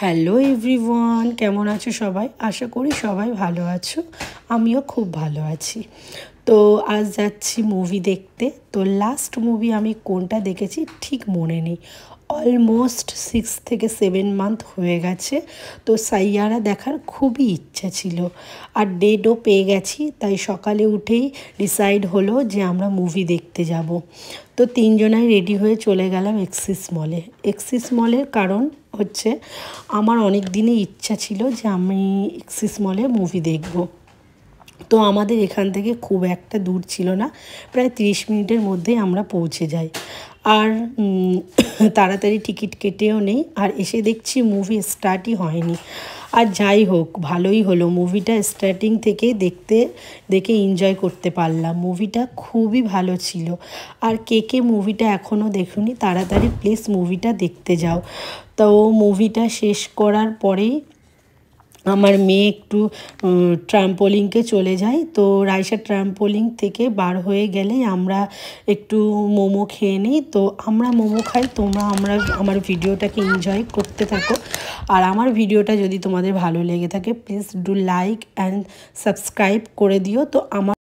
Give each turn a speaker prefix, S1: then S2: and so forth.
S1: Hello everyone, কেমন আছো সবাই? আশা করি সবাই ভালো আছো। আমিও খুব ভালো আছি। তো আজ যাচ্ছি মুভি দেখতে। তো লাস্ট মুভি আমি কোনটা দেখেছি ঠিক মনে নেই, অলমোস্ট 6 থেকে 7 মান্থ হয়ে গেছে। তো সাইয়ারা দেখার খুবই ইচ্ছা ছিল, আর ডেটও পেয়ে গেছি। তাই সকালে উঠেই ডিসাইড হলো যে আমরা মুভি দেখতে যাব। তো তিনজনাই রেডি হয়ে চলে গেলাম এক্সিস মলে। এক্সিস মলের কারণ হচ্ছে আমার অনেক দিনই ইচ্ছা ছিল যে আমি এক্সিস মলে মুভি দেখব। তো আমাদের এখান থেকে খুব একটা দূর ছিল না, প্রায় 30 মিনিটের মধ্যেই আমরা পৌঁছে যাই। আর তাড়াতাড়ি টিকিট কেটেও নেই, আর এসে দেখছি মুভি স্টার্টই হয়নি। আর যাই হোক, ভালোই হলো, মুভিটা স্টার্টিং থেকে দেখে এনজয় করতে পারলাম। মুভিটা খুবই ভালো ছিল। আর কে মুভিটা এখনও দেখুনি, তাড়াতাড়ি প্লিজ মুভিটা দেখতে যাও। তো মুভিটা শেষ করার পরেই আমার মেয়ে একটু ট্রাম্পোলিনকে চলে যায়। তো রাইসা ট্রাম্পোলিন থেকে বার হয়ে গেলেই আমরা একটু মোমো খেয়ে নিই। তো আমরা মোমো খাই, আমার ভিডিওটাকে এনজয় করতে থাকো। আর আমার ভিডিওটা যদি তোমাদের ভালো লেগে থাকে, please do like and subscribe করে দিও। তো আমার